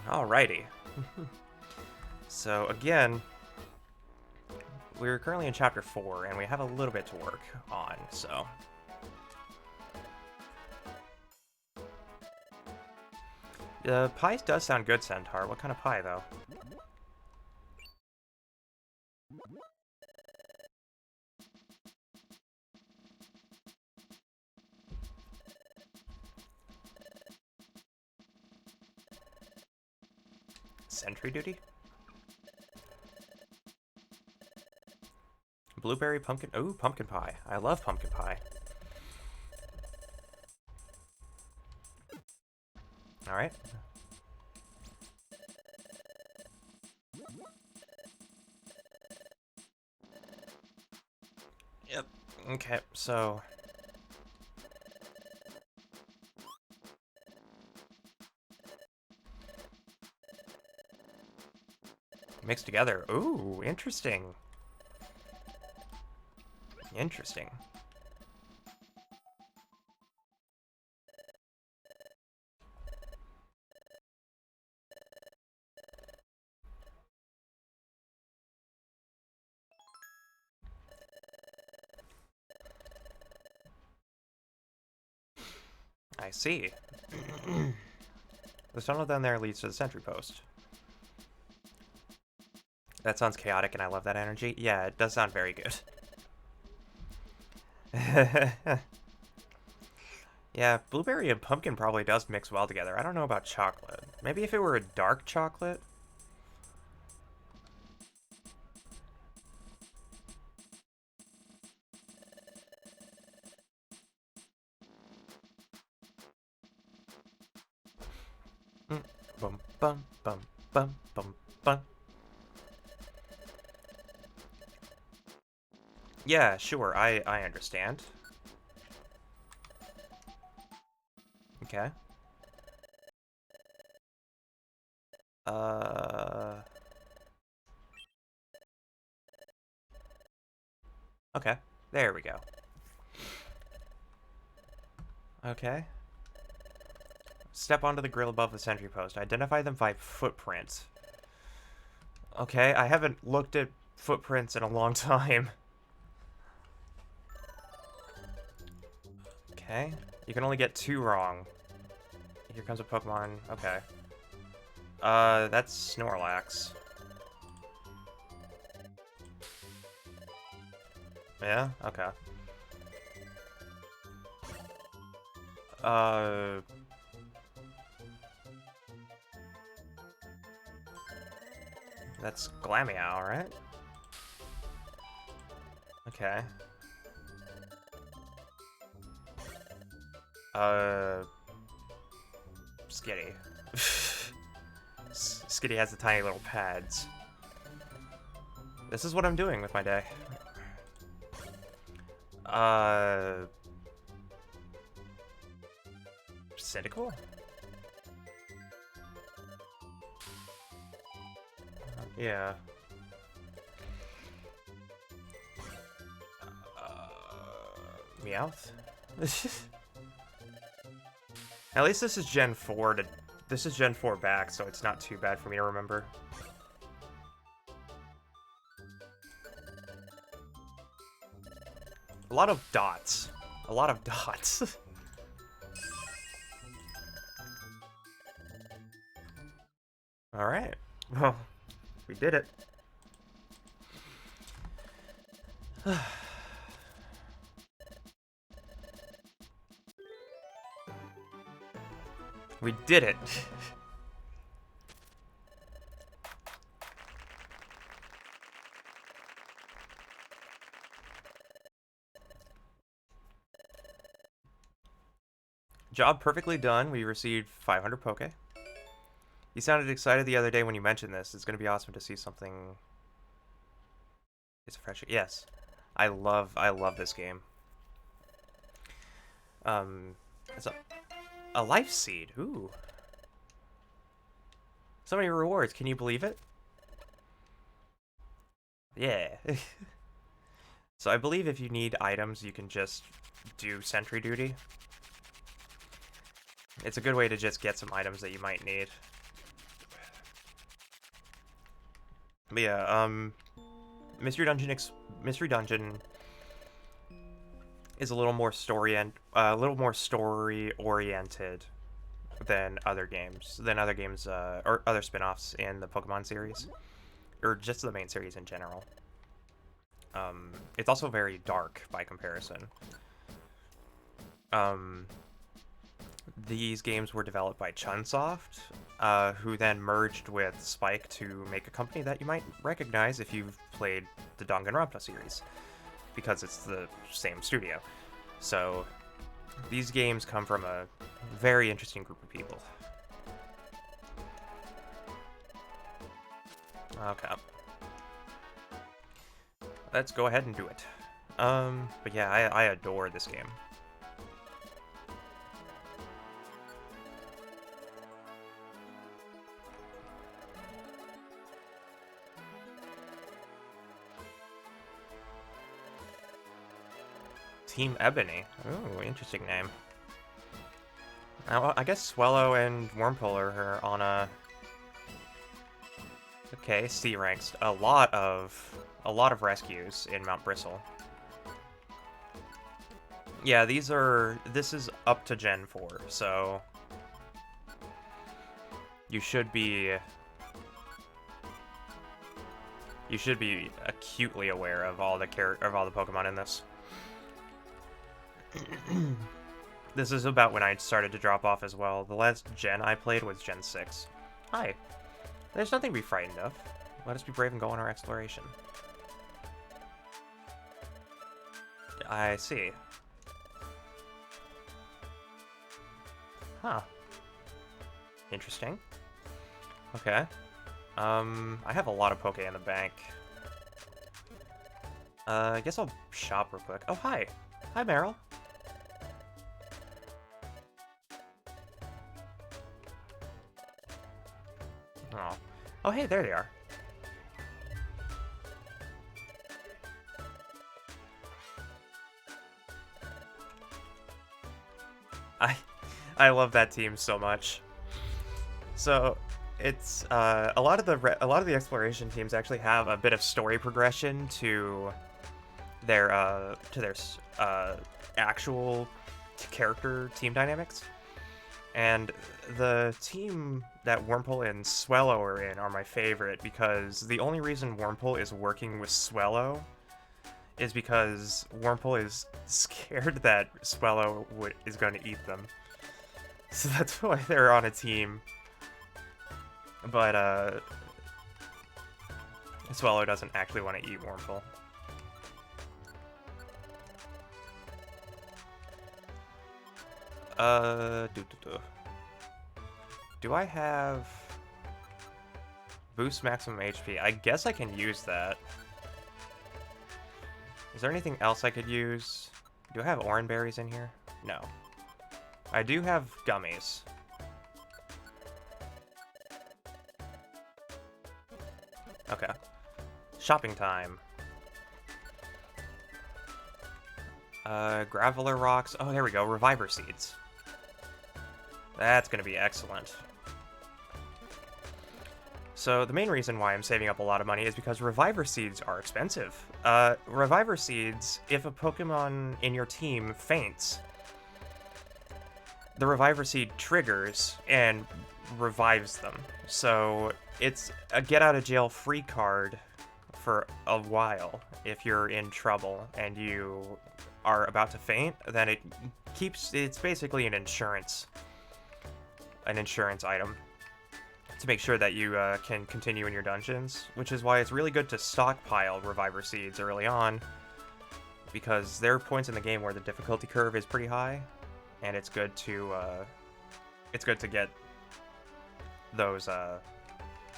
Alrighty. So again, we're currently in chapter 4, and we have a little bit to work on, so... The pie does sound good, Centaur. What kind of pie, though? Sentry duty? Blueberry pumpkin... Ooh, pumpkin pie. I love pumpkin pie. Alright. Yep. Okay, so... Mixed together. Ooh, interesting. Interesting. I see. The tunnel down there leads to the sentry post. That sounds chaotic, and I love that energy. Yeah, it does sound very good. Yeah, blueberry and pumpkin probably does mix well together. I don't know about chocolate. Maybe if it were a dark chocolate? Bum bum bum bum bum bum. Yeah, sure, I understand. Okay. Okay. There we go. Okay. Step onto the grill above the sentry post. Identify them by footprints. Okay, I haven't looked at footprints in a long time. Okay. You can only get 2 wrong. Here comes a Pokemon. Okay. That's Snorlax. Yeah? Okay. That's Glameow, right? Okay. Skitty. Skitty has the tiny little pads. This is what I'm doing with my day. Cyndaquil? Yeah. Meowth? At least this is Gen 4 to... This is Gen 4 back, so it's not too bad for me to remember. A lot of dots. A lot of dots. Alright. Well, we did it. We did it. Job perfectly done. We received 500 Poke. You sounded excited the other day when you mentioned this. It's going to be awesome to see something... It's a fresh... Yes. I love this game. It's a life seed. Ooh. So many rewards. Can you believe it? Yeah. So I believe if you need items, you can just do sentry duty. It's a good way to just get some items that you might need. But yeah, Mystery Dungeon is a little more story oriented than other games, or other spin-offs in the Pokemon series, or just the main series in general. It's also very dark by comparison. These games were developed by Chunsoft, who then merged with Spike to make a company that you might recognize if you've played the Danganronpa series, because it's the same studio. So these games come from a very interesting group of people. Okay. Let's go ahead and do it. But yeah, I adore this game. Team Ebony. Ooh, interesting name. Now, I guess Swellow and Wurmple are on a... Okay, C ranks. A lot of rescues in Mount Bristle. Yeah, this is up to Gen 4, so you should be acutely aware of all the Pokemon in this. This is about when I started to drop off as well. The last gen I played was Gen 6. Hi. There's nothing to be frightened of. Let us be brave and go on our exploration. I see. Huh. Interesting. Okay. I have a lot of Poké in the bank. I guess I'll shop real quick. Oh, hi. Hi, Meryl. Oh. Oh, hey, there they are. I love that team so much. So it's a lot of the exploration teams actually have a bit of story progression to their actual character team dynamics. And the team that Wurmple and Swellow are in are my favorite because the only reason Wurmple is working with Swellow is because Wurmple is scared that Swellow is going to eat them. So that's why they're on a team. But, Swellow doesn't actually want to eat Wurmple. Do I have boost maximum HP? I guess I can use that. Is there anything else I could use? Do I have orange berries in here? No. I do have gummies. Okay. Shopping time. Graveler rocks. Oh, there we go. Reviver seeds. That's gonna be excellent. So the main reason why I'm saving up a lot of money is because Reviver seeds are expensive. Reviver seeds, if a Pokemon in your team faints, the Reviver seed triggers and revives them. So it's a get-out-of-jail-free card for a while. If you're in trouble and you are about to faint, then it's basically an insurance item to make sure that you can continue in your dungeons, which is why it's really good to stockpile Reviver seeds early on, because there are points in the game where the difficulty curve is pretty high, and it's good to get those.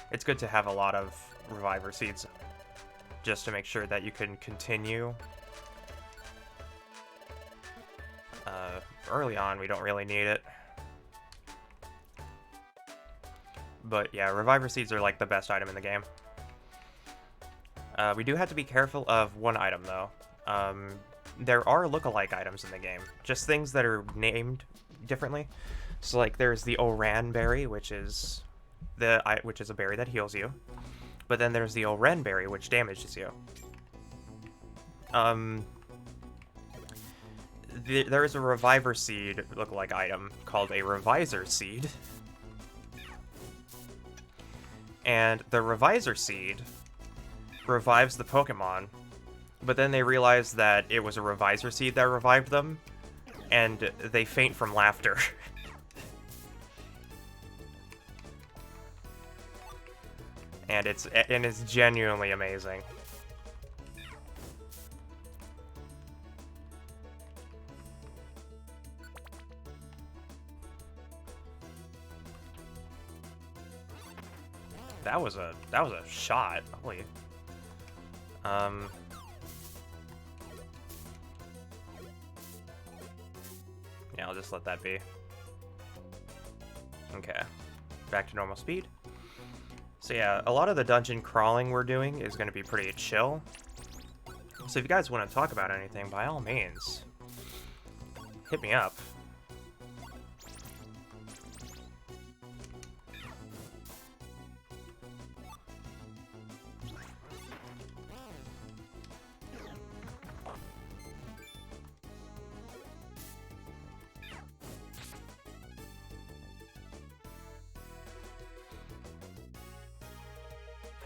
It's good to have a lot of Reviver seeds just to make sure that you can continue. Early on, we don't really need it. But yeah, Reviver seeds are like the best item in the game. We do have to be careful of one item though. There are lookalike items in the game, just things that are named differently. So like there's the Oran berry, which is a berry that heals you. But then there's the Oren Berry, which damages you. There is a Reviver Seed look-alike item called a Revisor Seed. And the Revisor Seed revives the Pokemon, but then they realize that it was a Revisor Seed that revived them, and they faint from laughter. And it's genuinely amazing. That was a shot. Holy. Yeah, I'll just let that be. Okay. Back to normal speed. So yeah, a lot of the dungeon crawling we're doing is going to be pretty chill. So if you guys want to talk about anything, by all means, hit me up.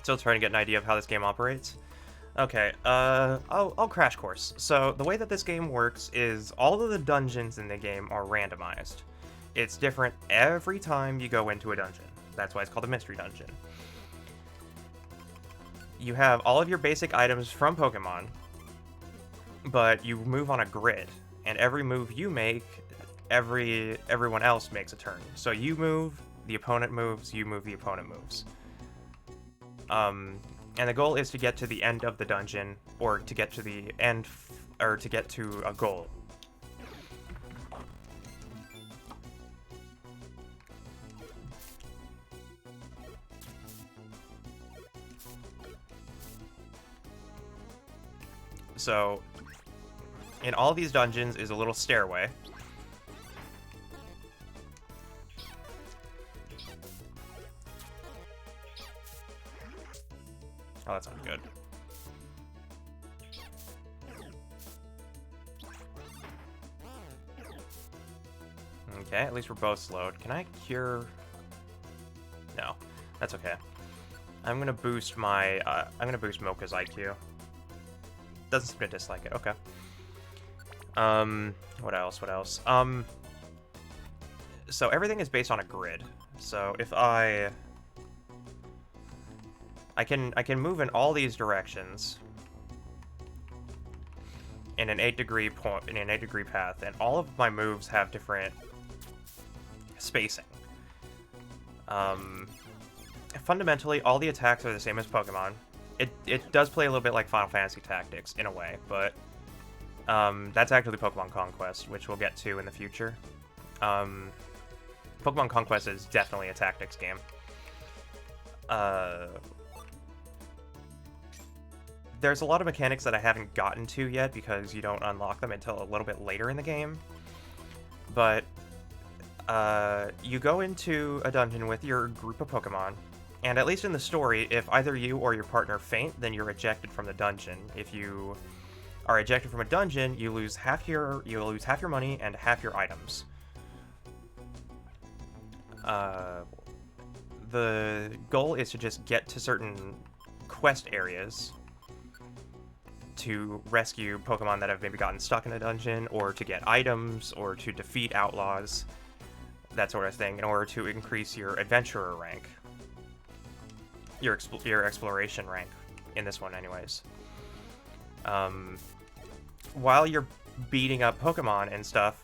Still trying to get an idea of how this game operates. Okay, I'll crash course. So the way that this game works is all of the dungeons in the game are randomized. It's different every time you go into a dungeon. That's why it's called a mystery dungeon. You have all of your basic items from Pokemon, but you move on a grid, and every move you make, everyone else makes a turn. So you move, the opponent moves, you move, the opponent moves. And the goal is to get to the end of the dungeon, or to get to the end, or to get to a goal. So, in all these dungeons is a little stairway. Oh, that sounds good. Okay, at least we're both slowed. Can I cure? No, that's okay. I'm gonna boost my, I'm gonna boost Mocha's IQ. Doesn't seem to dislike it, okay. What else, so everything is based on a grid. So if I can move in all these directions in an 8-degree path, and all of my moves have different spacing. Fundamentally, all the attacks are the same as Pokemon. It does play a little bit like Final Fantasy Tactics in a way, but that's actually Pokemon Conquest, which we'll get to in the future. Pokemon Conquest is definitely a tactics game. There's a lot of mechanics that I haven't gotten to yet because you don't unlock them until a little bit later in the game. But you go into a dungeon with your group of Pokemon, and at least in the story, if either you or your partner faint, then you're ejected from the dungeon. If you are ejected from a dungeon, you lose half your money and half your items. The goal is to just get to certain quest areas to rescue Pokemon that have maybe gotten stuck in a dungeon, or to get items, or to defeat outlaws, that sort of thing, in order to increase your adventurer rank. Your exploration rank, in this one anyways. While you're beating up Pokemon and stuff,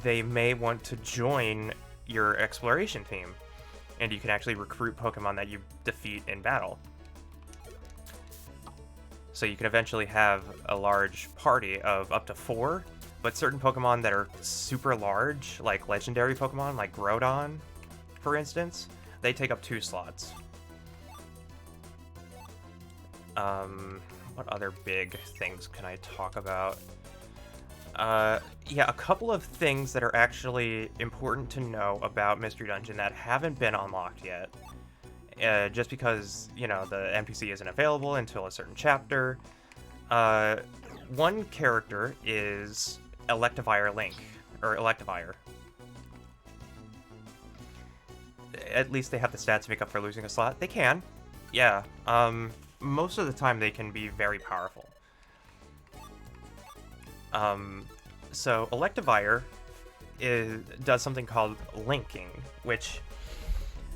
they may want to join your exploration team, and you can actually recruit Pokemon that you defeat in battle. So you can eventually have a large party of up to 4, but certain Pokemon that are super large, like legendary Pokemon, like Groudon, for instance, they take up 2 slots. What other big things can I talk about? Yeah, a couple of things that are actually important to know about Mystery Dungeon that haven't been unlocked yet. just because, you know, the NPC isn't available until a certain chapter. One character is Electivire Link, or Electivire. At least they have the stats to make up for losing a slot. They can, yeah. Most of the time they can be very powerful. So Electivire does something called linking, which,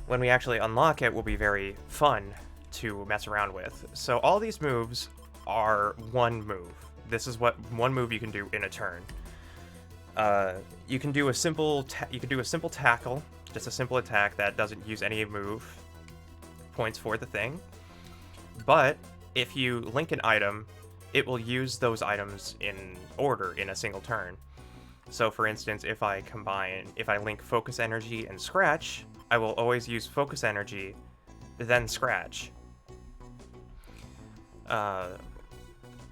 when we actually unlock it, will be very fun to mess around with. So all these moves are one move. This is what one move you can do in a turn. You can do a simple tackle, just a simple attack that doesn't use any move points for the thing. But if you link an item, it will use those items in order in a single turn. So for instance, if I link Focus Energy and Scratch, I will always use Focus Energy, then Scratch.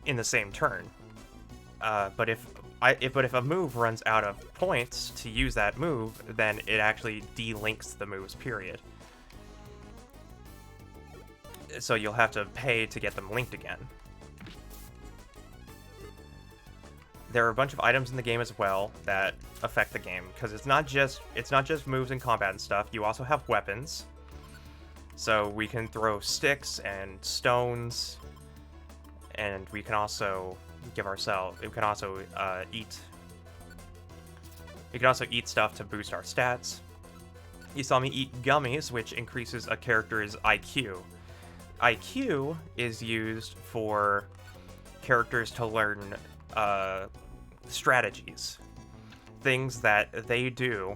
In the same turn. But if a move runs out of points to use that move, then it actually delinks the moves, period. So you'll have to pay to get them linked again. There are a bunch of items in the game as well that affect the game, because it's not just moves and combat and stuff. You also have weapons. So we can throw sticks and stones, and we can also eat stuff to boost our stats. You saw me eat gummies, which increases a character's IQ. IQ is used for characters to learn strategies, things that they do,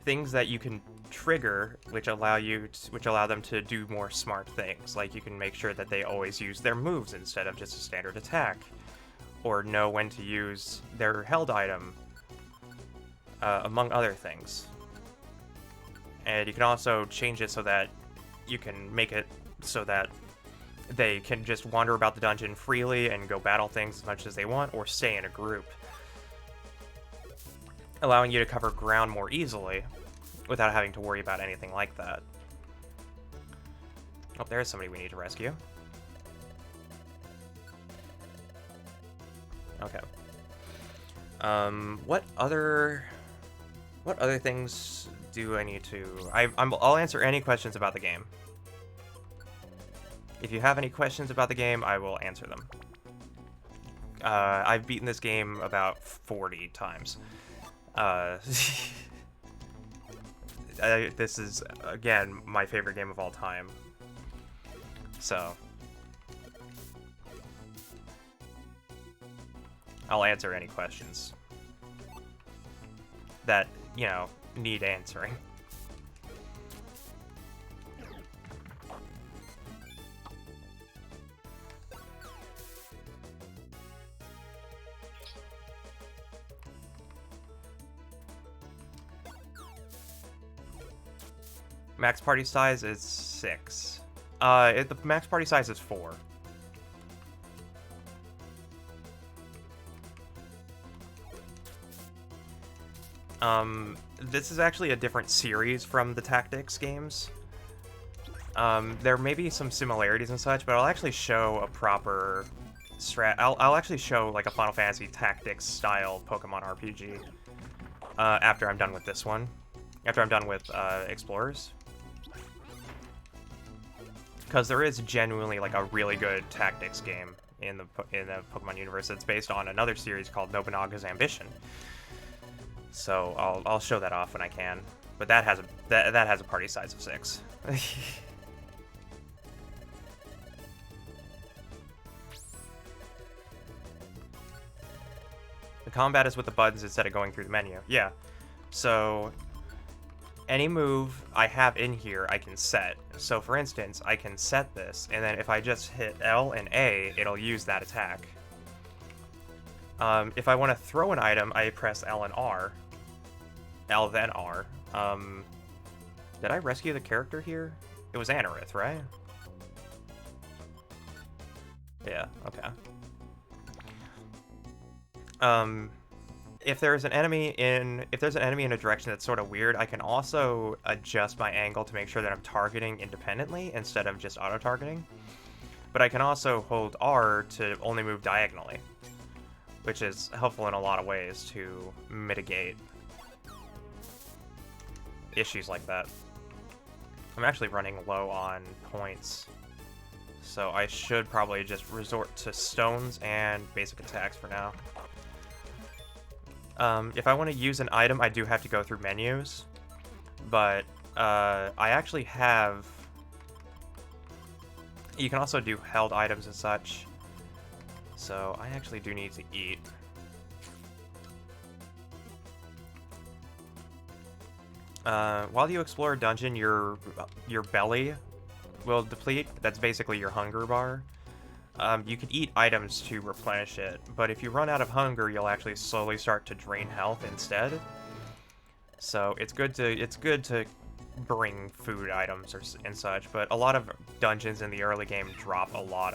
things that you can trigger, which allow them to do more smart things. Like you can make sure that they always use their moves instead of just a standard attack, or know when to use their held item, among other things. And you can also change it so that you can make it so that they can just wander about the dungeon freely and go battle things as much as they want, or stay in a group, allowing you to cover ground more easily without having to worry about anything like that. Oh, there's somebody we need to rescue. Okay. What other things do I need to... I'll answer any questions about the game. If you have any questions about the game, I will answer them. I've beaten this game about 40 times. This is, again, my favorite game of all time. So I'll answer any questions that, you know, need answering. Max party size is 6. The max party size is 4. This is actually a different series from the Tactics games. There may be some similarities and such, but I'll actually show a proper I'll actually show like a Final Fantasy Tactics style Pokemon RPG after I'm done with this one. After I'm done with Explorers. Because there is genuinely like a really good tactics game in the Pokemon universe that's based on another series called Nobunaga's Ambition. So I'll show that off when I can. But that has a party size of 6. The combat is with the buttons instead of going through the menu. Yeah. So any move I have in here, I can set. So for instance, I can set this, and then if I just hit L and A, it'll use that attack. If I want to throw an item, I press L and R. L then R. Did I rescue the character here? It was Anorith, right? Yeah, okay. if there's an enemy in a direction that's sort of weird, I can also adjust my angle to make sure that I'm targeting independently instead of just auto-targeting. But I can also hold R to only move diagonally, which is helpful in a lot of ways to mitigate issues like that. I'm actually running low on points, so I should probably just resort to stones and basic attacks for now. If I want to use an item, I do have to go through menus, but I actually have... You can also do held items and such, so I actually do need to eat. While you explore a dungeon, your belly will deplete. That's basically your hunger bar. You can eat items to replenish it, but if you run out of hunger, you'll actually slowly start to drain health instead. So it's good to bring food items and such, but a lot of dungeons in the early game drop a lot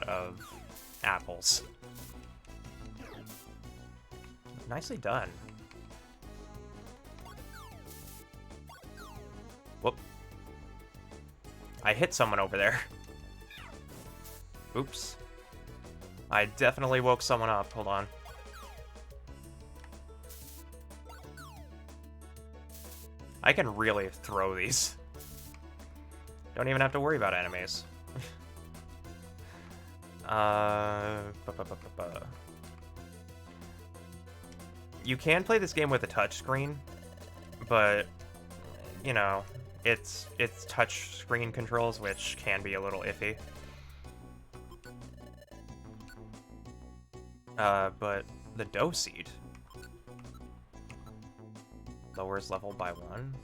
of apples. Nicely done. Whoop. I hit someone over there. Oops. I definitely woke someone up. Hold on. I can really throw these. Don't even have to worry about enemies. You can play this game with a touchscreen, but, you know, it's touchscreen controls, which can be a little iffy. But the dough seed lowers level by 1.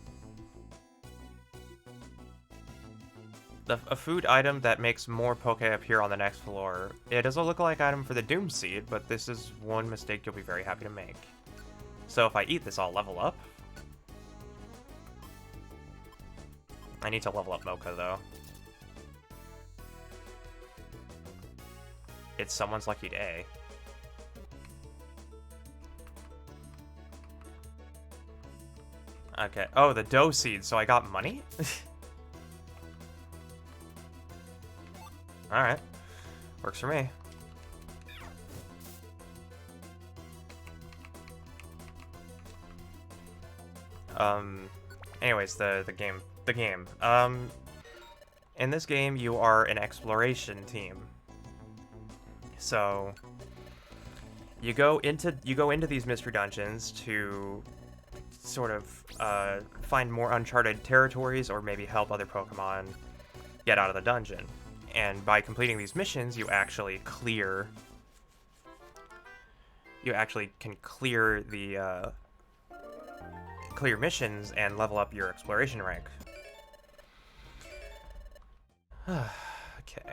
A food item that makes more Poke appear on the next floor. It is a lookalike item for the Doom Seed, but this is one mistake you'll be very happy to make. So if I eat this, I'll level up. I need to level up Mocha, though. It's someone's lucky day. Okay. Oh, the dough seed, so I got money? Alright. Works for me. Anyways, the game. In this game, you are an exploration team. So you go into these mystery dungeons to sort of find more uncharted territories, or maybe help other Pokemon get out of the dungeon. And by completing these missions, you actually can clear the clear missions and level up your exploration rank. Okay.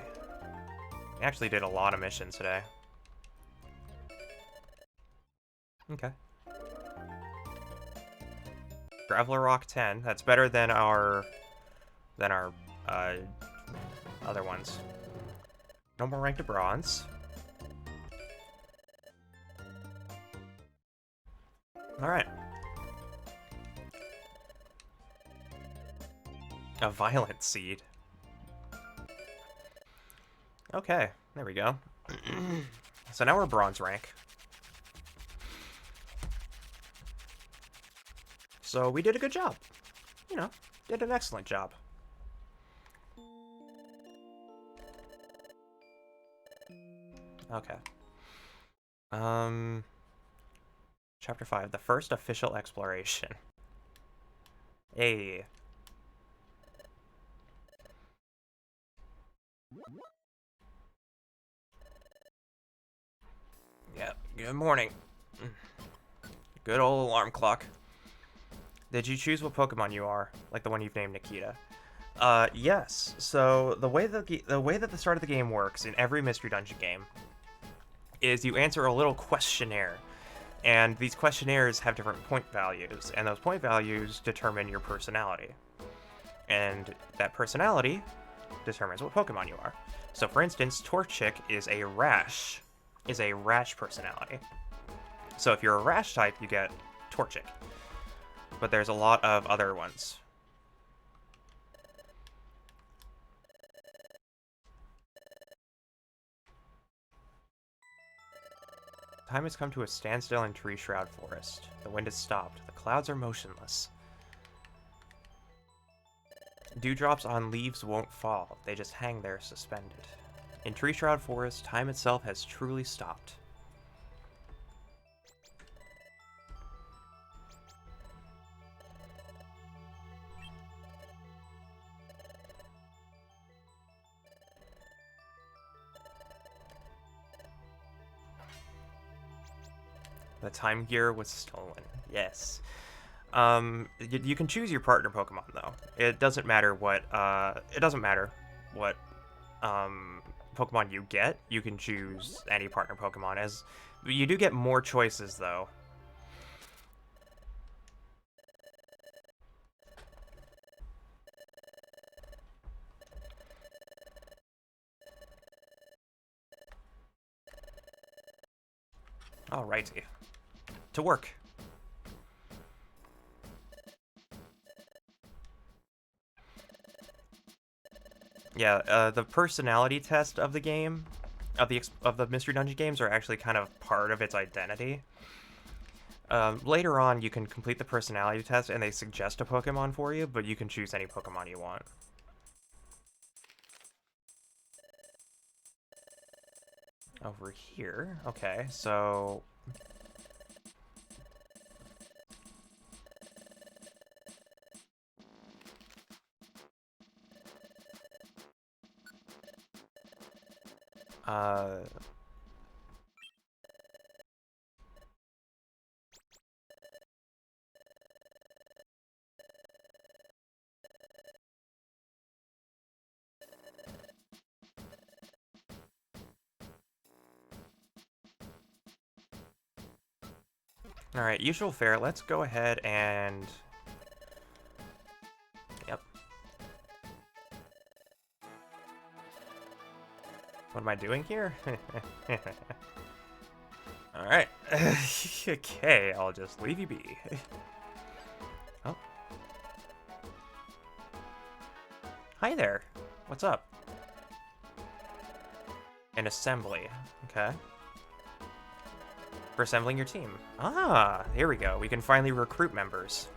I actually did a lot of missions today. Okay. Graveler Rock 10. That's better than our other ones. No more rank to bronze. Alright. A violent seed. Okay, there we go. So now we're bronze rank. So we did a good job. You know, did an excellent job. Okay. Chapter 5, the first official exploration. Hey. Yep, good morning. Good old alarm clock. Did you choose what Pokemon you are? Like the one you've named Nikita? Yes. So the way that the start of the game works in every Mystery Dungeon game is you answer a little questionnaire. And these questionnaires have different point values, and those point values determine your personality. And that personality determines what Pokemon you are. So for instance, Torchic is a rash personality. So if you're a Rash type, you get Torchic. But there's a lot of other ones. Time has come to a standstill in Tree Shroud Forest. The wind has stopped. The clouds are motionless. Dewdrops on leaves won't fall. They just hang there suspended. In Tree Shroud Forest, time itself has truly stopped. The time gear was stolen. Yes. You can choose your partner Pokemon though. It doesn't matter what Pokemon you get. You can choose any partner Pokemon. As you do get more choices though. Alrighty. To work. Yeah, the personality test of the game, of the Mystery Dungeon games, are actually kind of part of its identity. Later on, you can complete the personality test, and they suggest a Pokemon for you, but you can choose any Pokemon you want. Over here, okay, so... Alright, usual fare, let's go ahead and... Yep. What am I doing here? Alright. Okay, I'll just leave you be. Oh. Hi there. What's up? An assembly. Okay. For assembling your team. Ah, here we go. We can finally recruit members.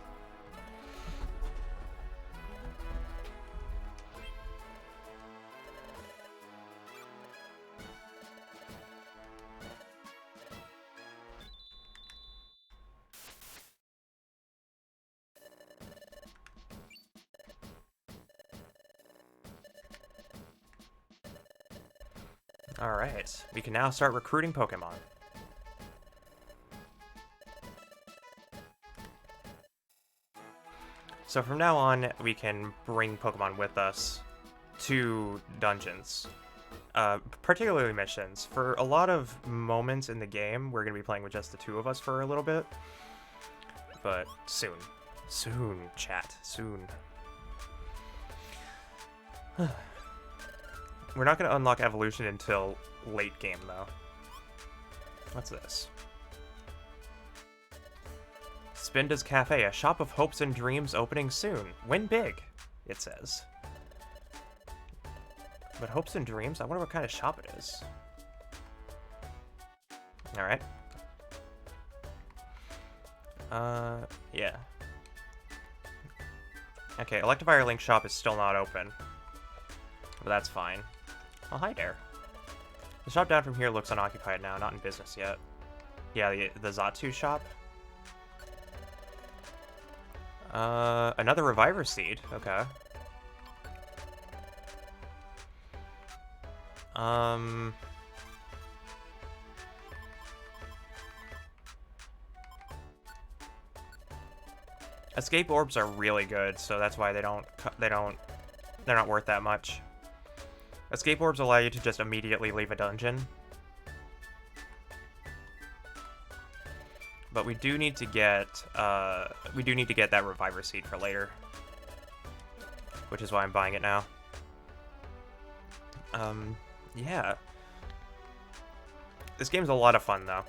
Alright, we can now start recruiting Pokemon. So from now on, we can bring Pokemon with us to dungeons, particularly missions. For a lot of moments in the game, we're going to be playing with just the two of us for a little bit. But soon. Soon, chat. Soon. We're not going to unlock evolution until late game, though. What's this? Spinda's Cafe, a shop of hopes and dreams opening soon. Win big, it says. But hopes and dreams? I wonder what kind of shop it is. Alright. Yeah. Okay, Electivire Link shop is still not open. But that's fine. Oh, hi there. The shop down from here looks unoccupied now, not in business yet. Yeah, the Xatu shop. Another Reviver Seed. Okay. Escape orbs are really good, so that's why they're not worth that much. Escape orbs allow you to just immediately leave a dungeon. But we do need to get that Reviver Seed for later, which is why I'm buying it now. Yeah. This game's a lot of fun though.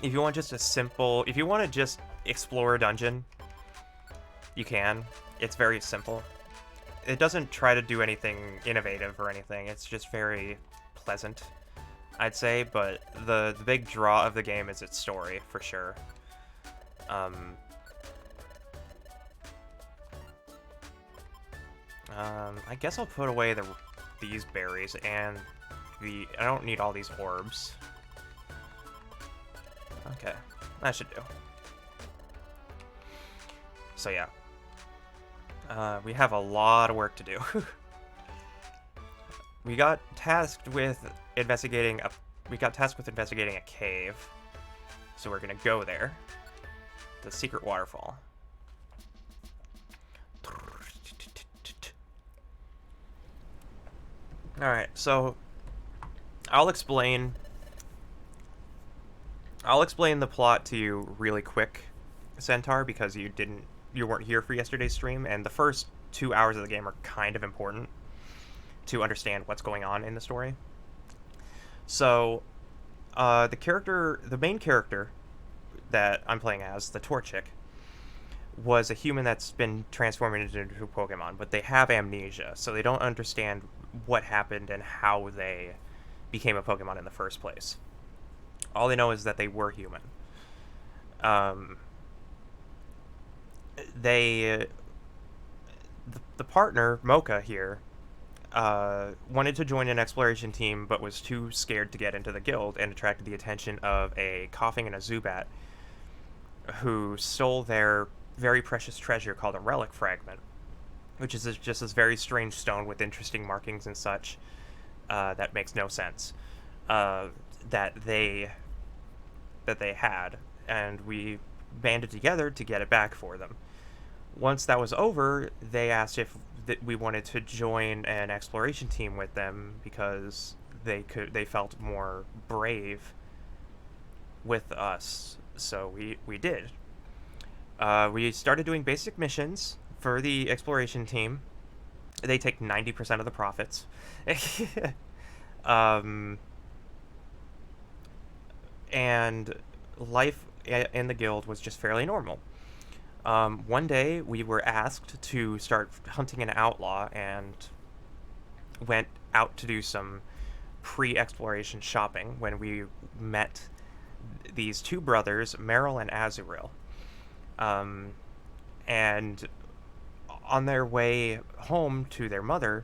If you want just a simple, if you want to just explore a dungeon, you can. It's very simple. It doesn't try to do anything innovative or anything. It's just very pleasant, I'd say. But the big draw of the game is its story, for sure. I guess I'll put away these berries and I don't need all these orbs. Okay, that should do. So yeah. We have a lot of work to do. We got tasked with investigating a cave. So we're gonna go there. The secret waterfall. Alright, so I'll explain the plot to you really quick, Centaur, because you weren't here for yesterday's stream, and the first 2 hours of the game are kind of important to understand what's going on in the story. So, the main character that I'm playing as, the Torchic, was a human that's been transforming into a Pokemon, but they have amnesia, so they don't understand what happened and how they became a Pokemon in the first place. All they know is that they were human. The partner, Mocha here, wanted to join an exploration team, but was too scared to get into the guild, and attracted the attention of a Koffing and a Zubat, who stole their very precious treasure called a relic fragment, which is just this very strange stone with interesting markings and such, that makes no sense, that they had, and we banded together to get it back for them. Once that was over, they asked if we wanted to join an exploration team with them because they felt more brave with us. So we did. We started doing basic missions for the exploration team. They take 90% of the profits. And life in the guild was just fairly normal. One day, we were asked to start hunting an outlaw, and went out to do some pre-exploration shopping when we met these two brothers, Meryl and Azurill. And on their way home to their mother,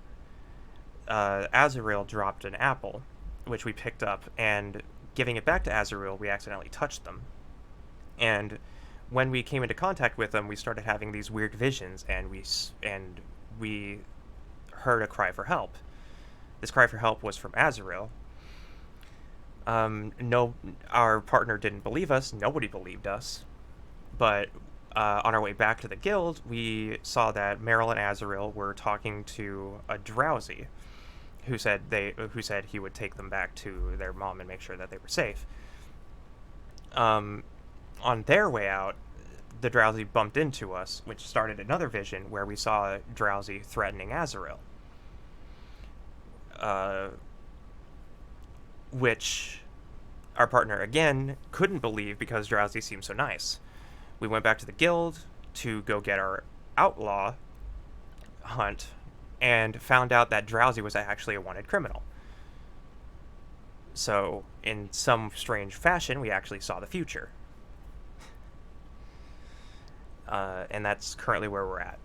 Azurill dropped an apple, which we picked up, and giving it back to Azurill, we accidentally touched them. And when we came into contact with them, we started having these weird visions, and we heard a cry for help. This cry for help was from Azurill. No, our partner didn't believe us. Nobody believed us. But on our way back to the guild, we saw that Meryl and Azurill were talking to a Drowsy, who said he would take them back to their mom and make sure that they were safe. On their way out, the Drowsy bumped into us, which started another vision where we saw Drowsy threatening Azurill. Which our partner, again, couldn't believe because Drowsy seemed so nice. We went back to the guild to go get our outlaw hunt, and found out that Drowsy was actually a wanted criminal. So, in some strange fashion, we actually saw the future. And that's currently where we're at.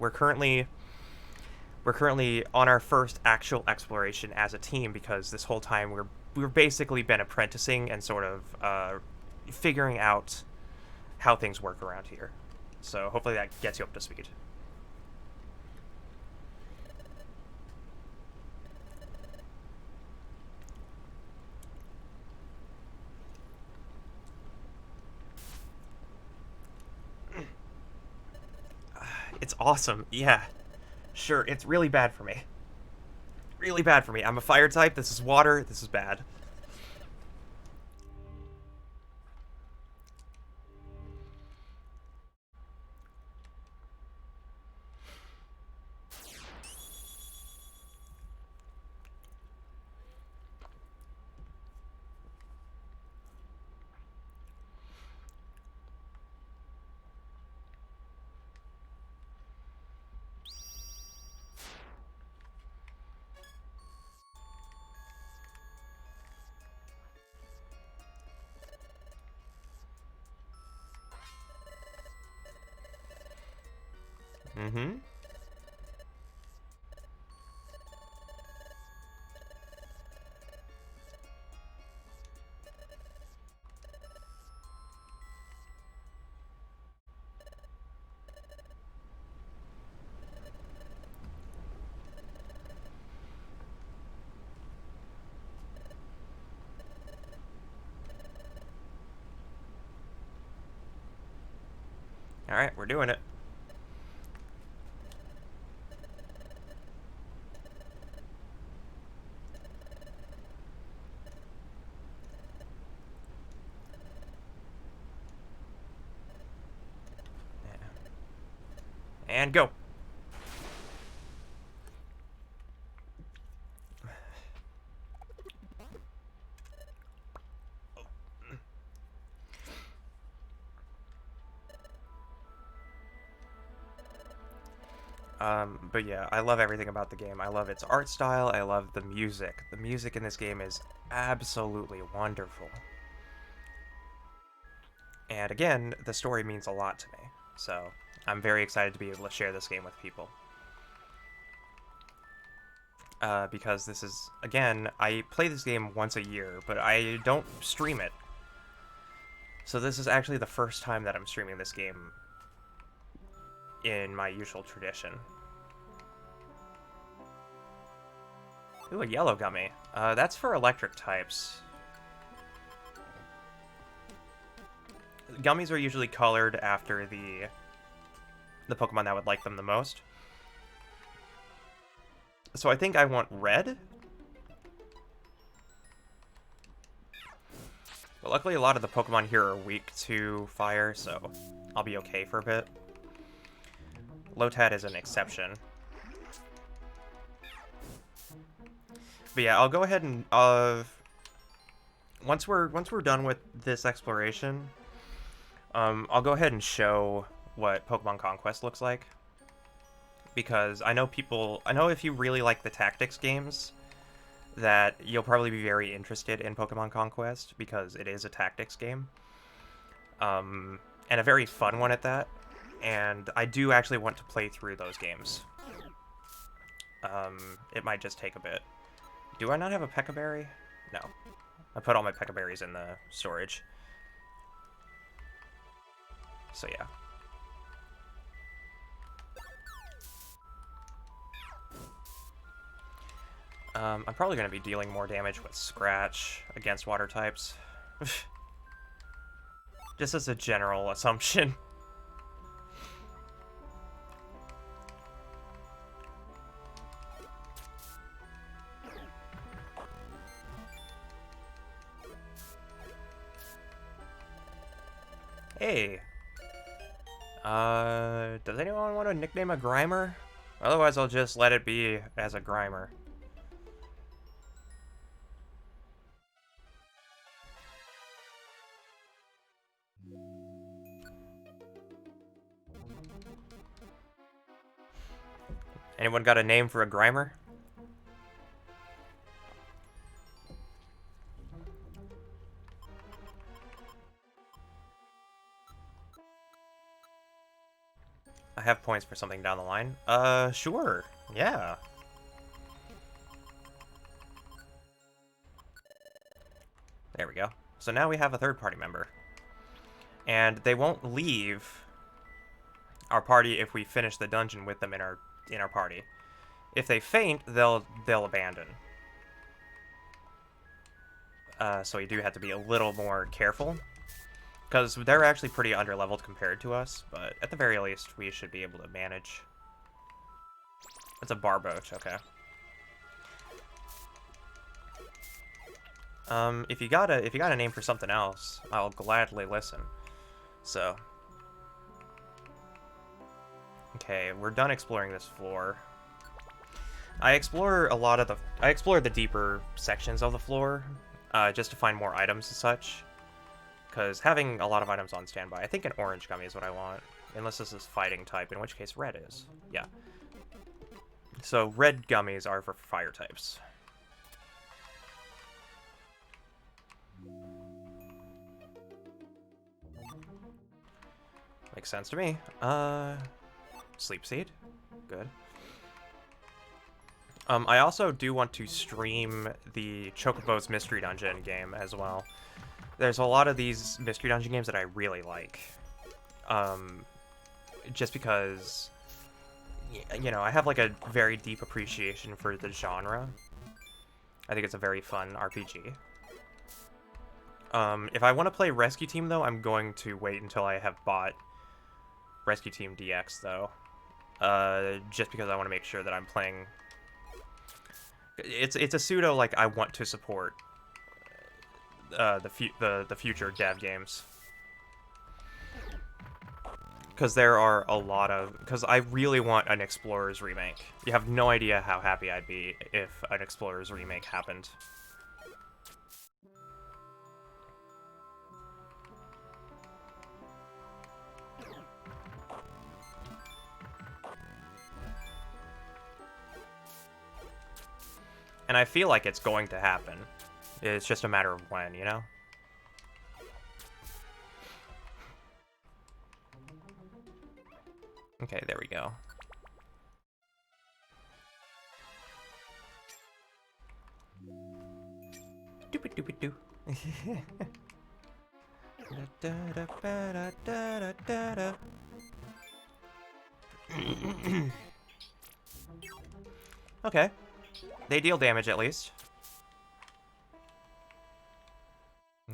We're currently on our first actual exploration as a team, because this whole time we've basically been apprenticing and sort of figuring out how things work around here. So hopefully that gets you up to speed. It's awesome. Yeah. Sure, it's really bad for me. Really bad for me. I'm a fire type. This is water. This is bad. Mm-hmm. Alright, we're doing it. And go. But yeah, I love everything about the game. I love its art style. I love the music. The music in this game is absolutely wonderful. And again, the story means a lot to me. So I'm very excited to be able to share this game with people. Because this is, again, I play this game once a year, but I don't stream it. So this is actually the first time that I'm streaming this game in my usual tradition. Ooh, a yellow gummy. That's for electric types. Gummies are usually colored after the Pokemon that would like them the most. So I think I want red. But luckily a lot of the Pokemon here are weak to fire, so I'll be okay for a bit. Lotad is an exception. But yeah, I'll go ahead and once we're done with this exploration, I'll go ahead and show what Pokemon Conquest looks like. Because I know if you really like the tactics games, that you'll probably be very interested in Pokemon Conquest, because it is a tactics game. And a very fun one at that. And I do actually want to play through those games. It might just take a bit. Do I not have a P.E.K.K.A. Berry? No. I put all my P.E.K.K.A. Berries in the storage. So yeah. I'm probably going to be dealing more damage with Scratch against water types. Just as a general assumption. Hey. Does anyone want to nickname a Grimer? Otherwise, I'll just let it be as a Grimer. Anyone got a name for a Grimer? I have points for something down the line. Sure. Yeah. There we go. So now we have a third-party member. And they won't leave our party if we finish the dungeon with them in our party. If they faint, they'll abandon. So we do have to be a little more careful. Because they're actually pretty underleveled compared to us, but at the very least, we should be able to manage. It's a Barboach, okay. If you got a name for something else, I'll gladly listen. So. Okay, we're done exploring this floor. I explore the deeper sections of the floor, just to find more items and such. Because having a lot of items on standby, I think an orange gummy is what I want. Unless this is fighting type, in which case red is. Yeah. So red gummies are for fire types. Makes sense to me. Sleep Seed. Good. I also do want to stream the Chocobo's Mystery Dungeon game as well. There's a lot of these Mystery Dungeon games that I really like. Just because, you know, I have like a very deep appreciation for the genre. I think it's a very fun RPG. If I want to play Rescue Team, though, I'm going to wait until I have bought Rescue Team DX, though. Just because I want to make sure that I'm playing... It's a pseudo, like, I want to support the future dev games. Because there are a lot of... Because I really want an Explorers remake. You have no idea how happy I'd be if an Explorers remake happened. And I feel like it's going to happen. It's just a matter of when, you know? Okay, there we go. Doop-a-doop-a-doo. Okay. They deal damage, at least.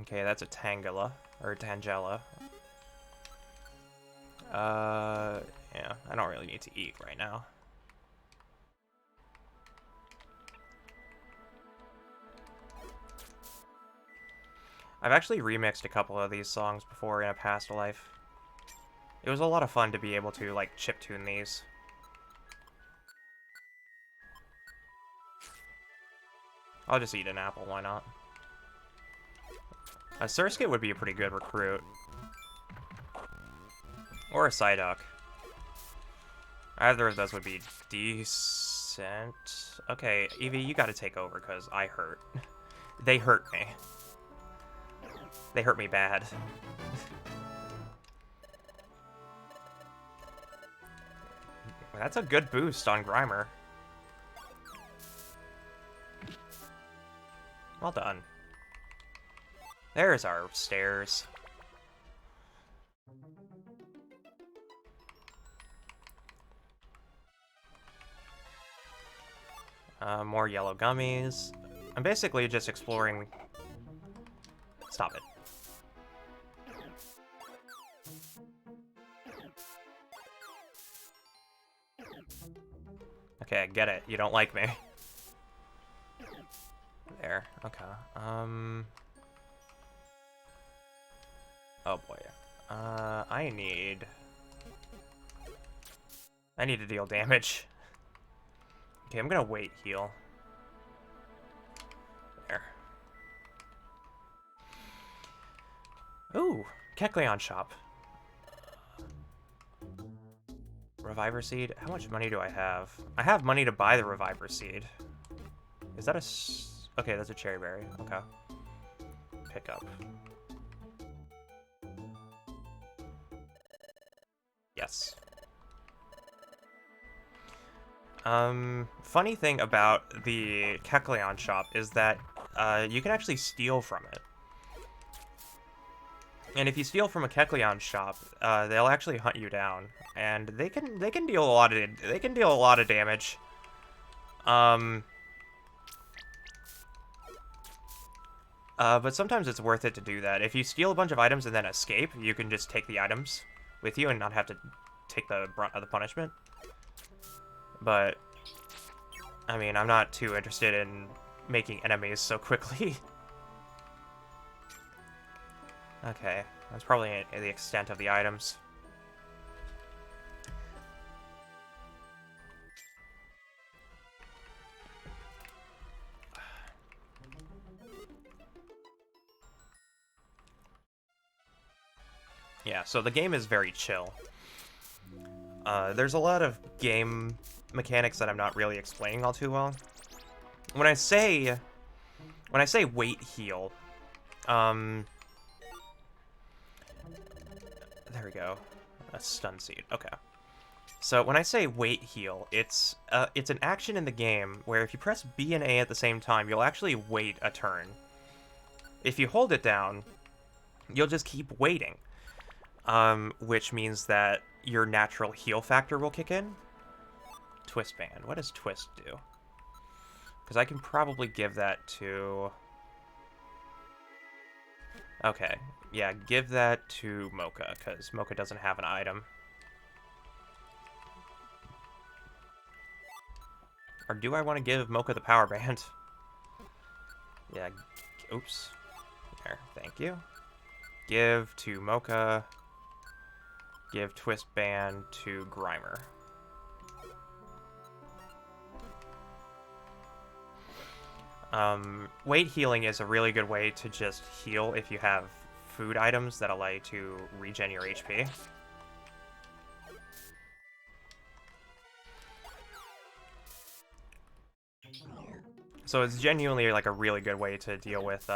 Okay, that's a Tangela. Or Tangela. Yeah, I don't really need to eat right now. I've actually remixed a couple of these songs before in a past life. It was a lot of fun to be able to, like, chiptune these. I'll just eat an apple, why not? A Surskit would be a pretty good recruit. Or a Psyduck. Either of those would be decent. Okay, Eevee, you gotta take over, because I hurt. They hurt me. They hurt me bad. That's a good boost on Grimer. Well done. There's our stairs. More yellow gummies. I'm basically just exploring... Stop it. Okay, I get it. You don't like me. There. Okay. Oh boy. I need to deal damage. Okay, I'm gonna wait heal. There. Ooh, Kecleon shop. Reviver seed. How much money do I have? I have money to buy the Reviver seed. Is that a... Okay, that's a cherry berry. Okay. Pick up. Yes. Funny thing about the Kecleon shop is that you can actually steal from it. And if you steal from a Kecleon shop, they'll actually hunt you down, and they can deal a lot of damage. But sometimes it's worth it to do that. If you steal a bunch of items and then escape, you can just take the items with you and not have to take the brunt of the punishment. But, I mean, I'm not too interested in making enemies so quickly. Okay, that's probably the extent of the items. Yeah, so the game is very chill. There's a lot of game mechanics that I'm not really explaining all too well. When I say wait heal, there we go. A stun seed. Okay. So when I say wait heal, it's an action in the game where if you press B and A at the same time, you'll actually wait a turn. If you hold it down, you'll just keep waiting, which means that your natural heal factor will kick in. Twist Band. What does Twist do? Because I can probably give that to... Okay, yeah, give that to Mocha, because Mocha doesn't have an item. Or do I want to give Mocha the Power Band? Yeah, oops. There, thank you. Give to Mocha. Give Twist Band to Grimer. Weight healing is a really good way to just heal if you have food items that allow you to regen your HP. So it's genuinely like a really good way to deal with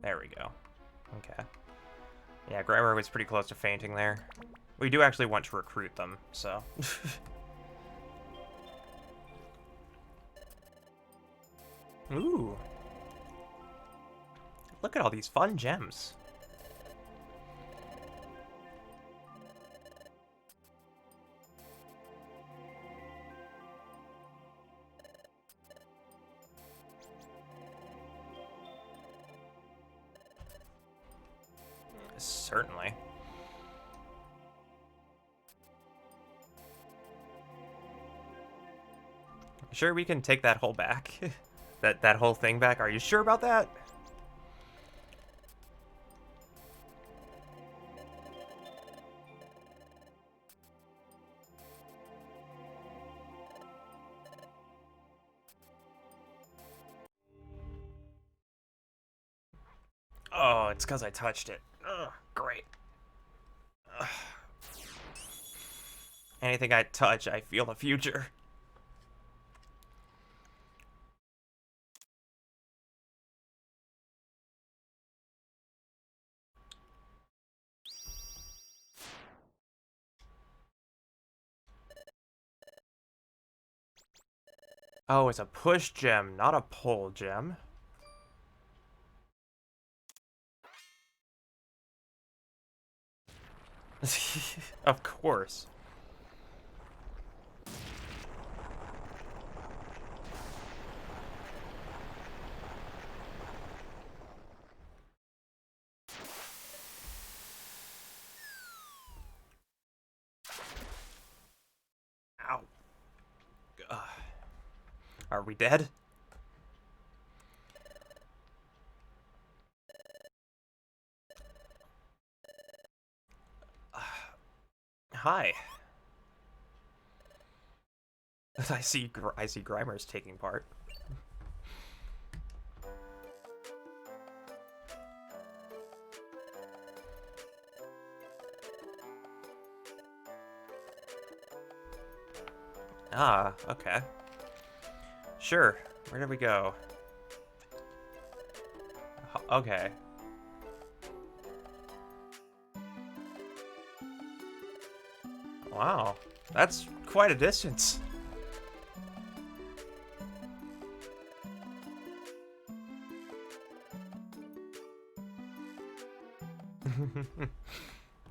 there we go. Okay. Yeah, Grimer was pretty close to fainting there. We do actually want to recruit them, so. Ooh. Look at all these fun gems. Certainly. Sure, we can take that whole back. that whole thing back. Are you sure about that? Oh, it's because I touched it. Ugh, great. Ugh. Anything I touch, I feel the future. Oh, it's a push gem, not a pull gem. Of course. Ow. Ugh. Are we dead? Hi. I see Grimer's taking part. Ah, okay. Sure. Where did we go? Okay. Wow. That's quite a distance.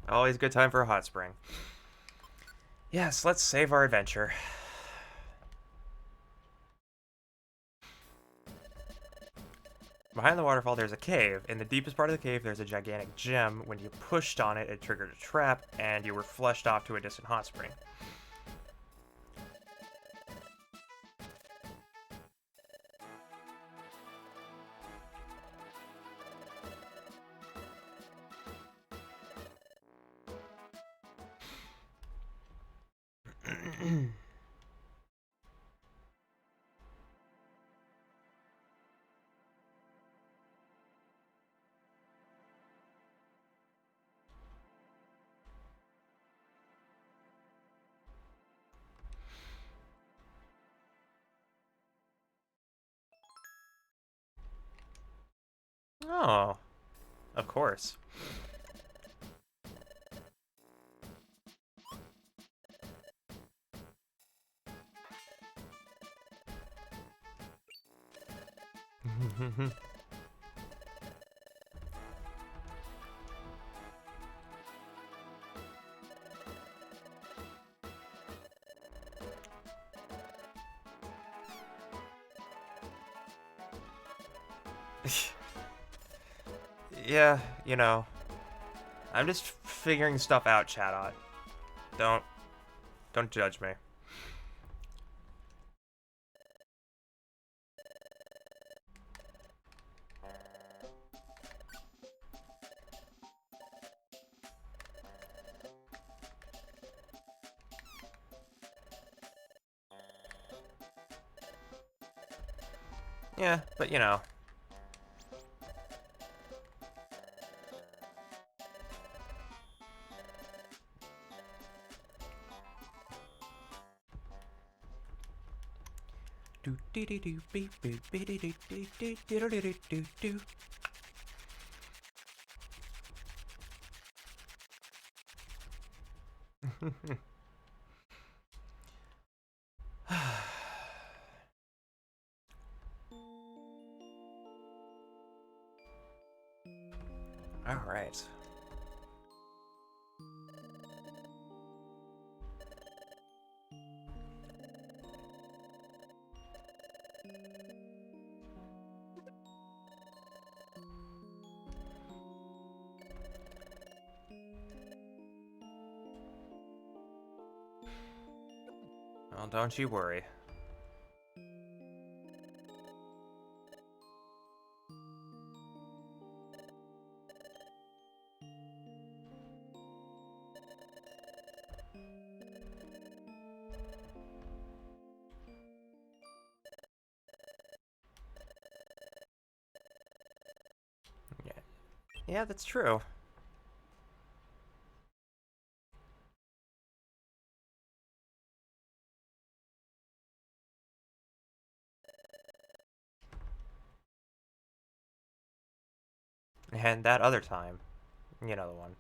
Always a good time for a hot spring. Yes, let's save our adventure. Behind the waterfall, there's a cave. In the deepest part of the cave, there's a gigantic gem. When you pushed on it, it triggered a trap, and you were flushed off to a distant hot spring. Oh, of course. Yeah, you know, I'm just figuring stuff out, Chatot. Don't don't judge me. Yeah, but you know. Do do do do beep beep beep do do do do do do do do do. All right. Well, don't you worry. Yeah, yeah, that's true. And that other time, you know the one.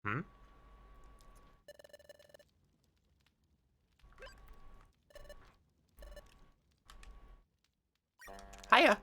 Hmm? Hiya.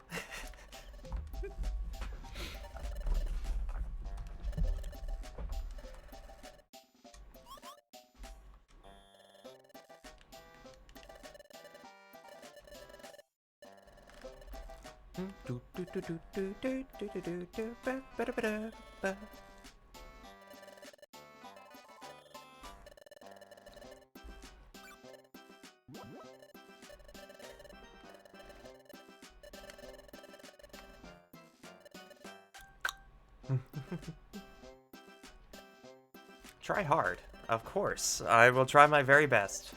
Try hard. Of course. I will try my very best.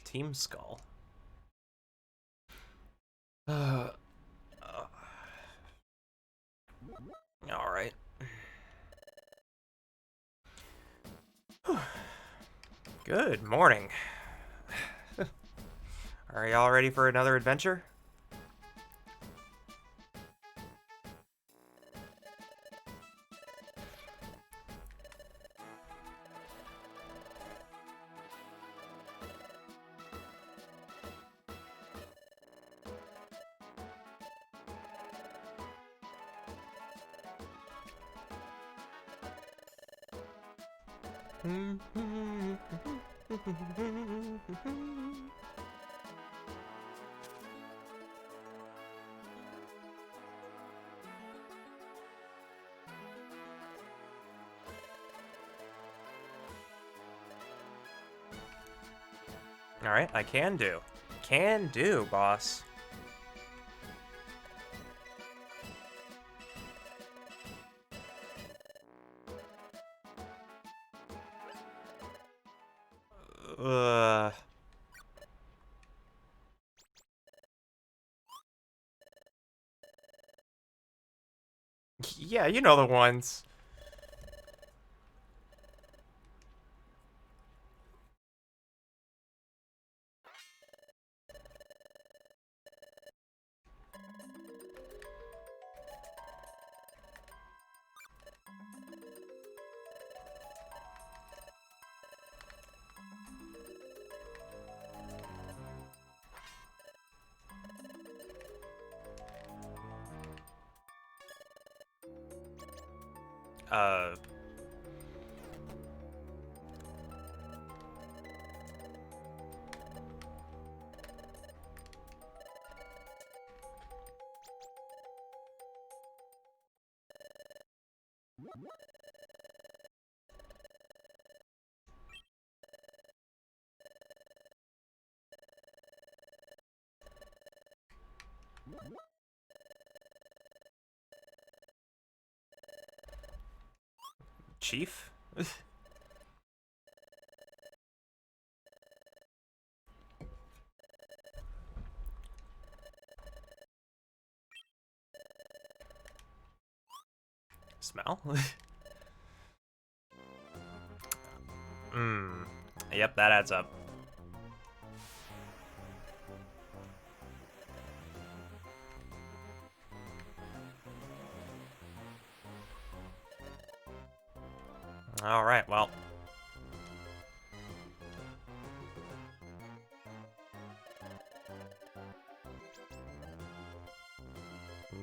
Team Skull. Uh, Alright. Good morning. Are y'all ready for another adventure? Alright, I can do. Can do, boss. Yeah, you know the ones. Uh... Chief? Smell? Yep, that adds up. Alright, well.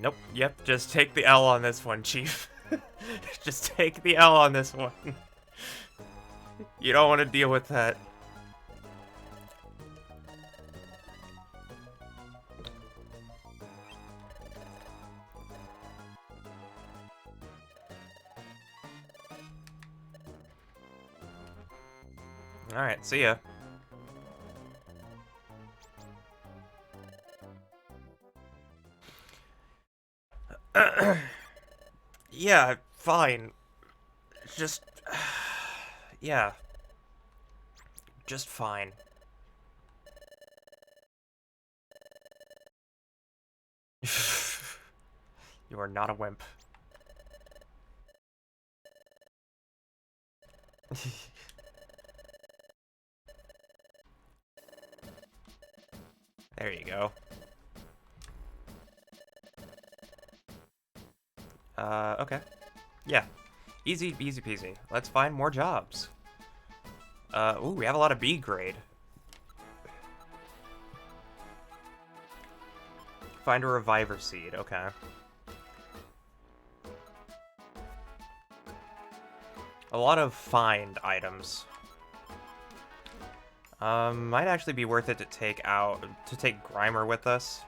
Nope, yep, just take the L on this one, Chief. Just take the L on this one. You don't want to deal with that. Alright, see ya. Yeah, fine. Just... yeah. Just fine. You are not a wimp. There you go. Okay. Yeah. Easy peasy. Let's find more jobs. Ooh, we have a lot of B grade. Find a reviver seed, okay. A lot of find items. Might actually be worth it to take Grimer with us.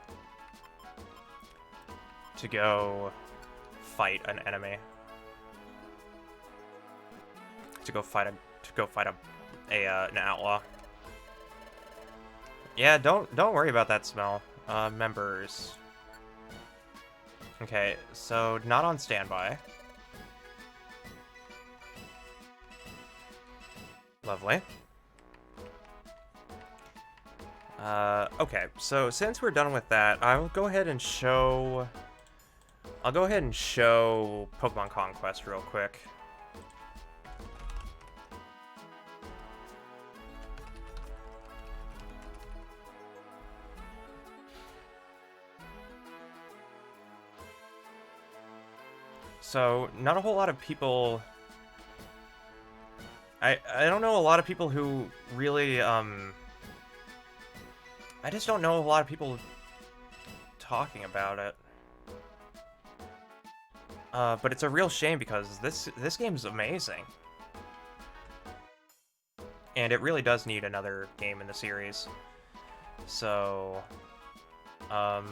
To go fight an enemy. To go fight an outlaw. Yeah, don't worry about that smell. Members. Okay, so not on standby. Lovely. Okay, so since we're done with that, I'll go ahead and show Pokemon Conquest real quick. So, not a whole lot of people... I don't know a lot of people who really, I just don't know a lot of people talking about it. But it's a real shame because this game is amazing. And it really does need another game in the series. So, let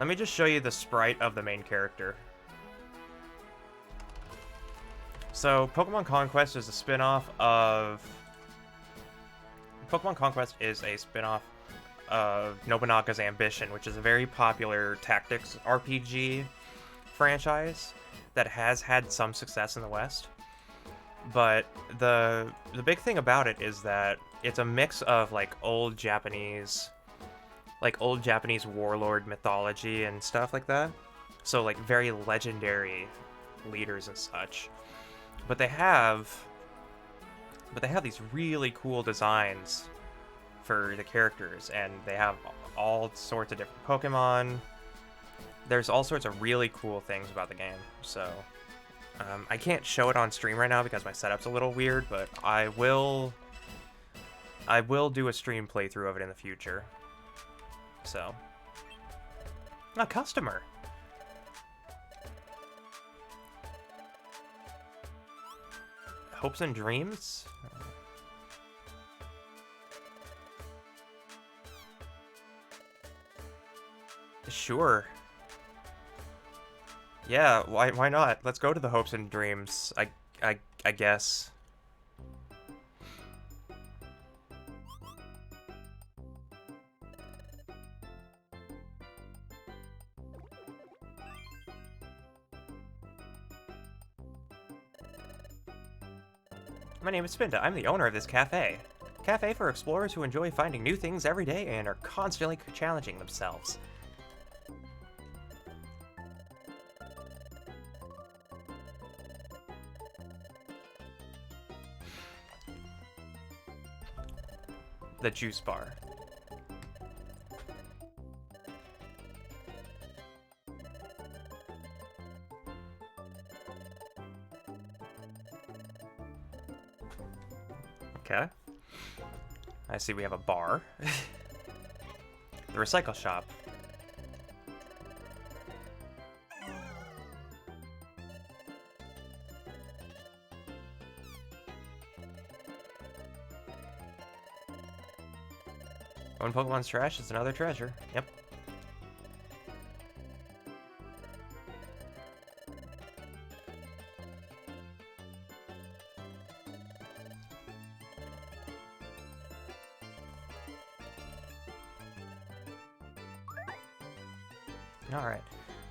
me just show you the sprite of the main character. So, Pokemon Conquest is a spin-off of... Pokemon Conquest is a spin-off of Nobunaga's Ambition, which is a very popular tactics RPG franchise that has had some success in the West. But the big thing about it is that it's a mix of like old Japanese warlord mythology and stuff like that. So like very legendary leaders and such. But they have these really cool designs for the characters, and they have all sorts of different Pokemon. There's all sorts of really cool things about the game. So I can't show it on stream right now because my setup's a little weird, but I will do a stream playthrough of it in the future. So, a customer. Hopes and dreams? Sure. Yeah, why not? Let's go to the hopes and dreams. I guess. My name is Spinda. I'm the owner of this cafe. Cafe for explorers who enjoy finding new things every day and are constantly challenging themselves. The juice bar. Okay. I see we have a bar. The recycle shop. One Pokemon's trash is another treasure. Yep. Alright.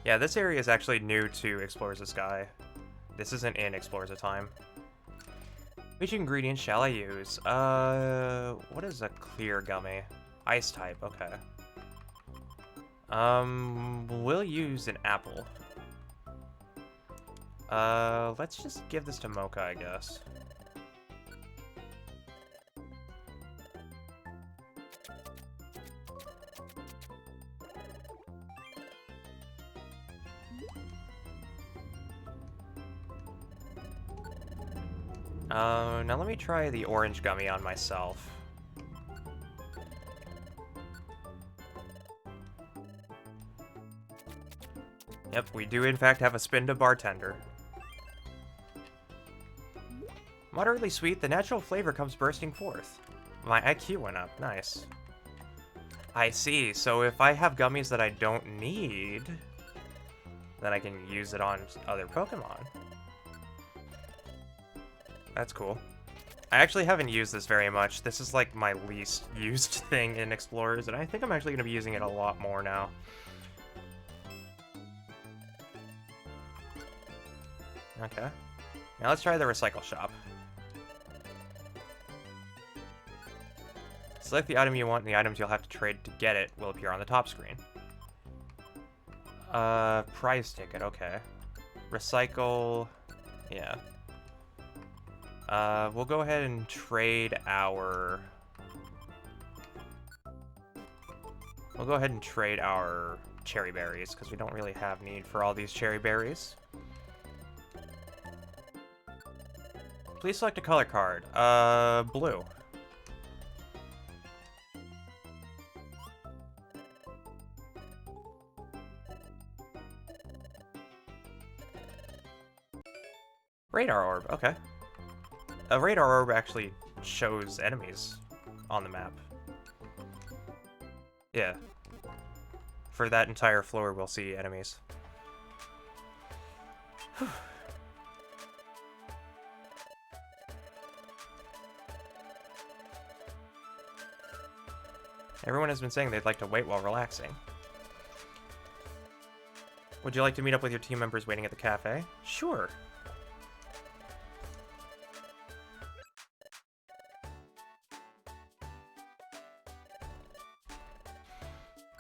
Yeah, this area is actually new to Explorers of Sky. This isn't in Explorers of Time. Which ingredients shall I use? What is a clear gummy? Ice type, okay. We'll use an apple. Let's just give this to Mocha, I guess. Now let me try the orange gummy on myself. Yep, we do in fact have a Spinda bartender. Moderately sweet, the natural flavor comes bursting forth. My IQ went up, nice. I see, so if I have gummies that I don't need, then I can use it on other Pokemon. That's cool. I actually haven't used this very much. This is like my least used thing in Explorers, and I think I'm actually going to be using it a lot more now. Okay. Now let's try the recycle shop. Select the item you want, and the items you'll have to trade to get it will appear on the top screen. Prize ticket, okay. Recycle... yeah. We'll go ahead and trade our... we'll go ahead and trade our cherry berries, because we don't really have need for all these cherry berries. Please select a color card. Blue. Radar orb, okay. A radar orb actually shows enemies on the map. Yeah. For that entire floor, we'll see enemies. Everyone has been saying they'd like to wait while relaxing. Would you like to meet up with your team members waiting at the cafe? Sure.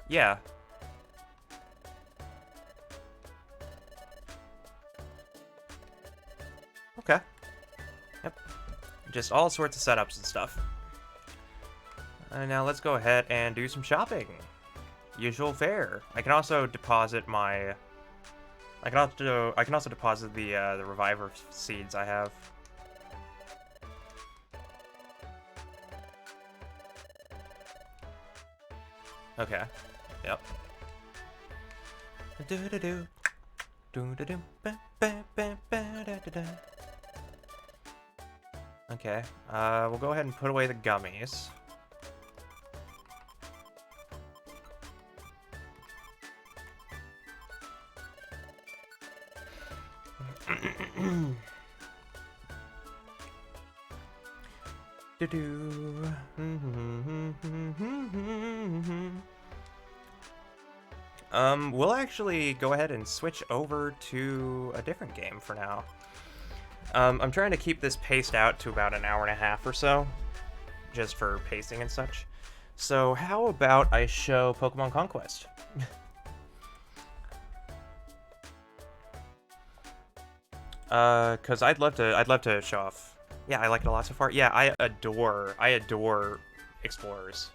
Yeah. Okay. Yep. Just all sorts of setups and stuff. Now let's go ahead and do some shopping. Usual fare. I can also deposit my... I can also deposit the reviver seeds I have. Okay. Yep. Okay. We'll go ahead and put away the gummies. We'll actually go ahead and switch over to a different game for now. I'm trying to keep this paced out to about an hour and a half or so, just for pacing and such. So how about I show Pokemon Conquest? Cause I'd love to show off. Yeah, I like it a lot so far. Yeah, I adore Explorers.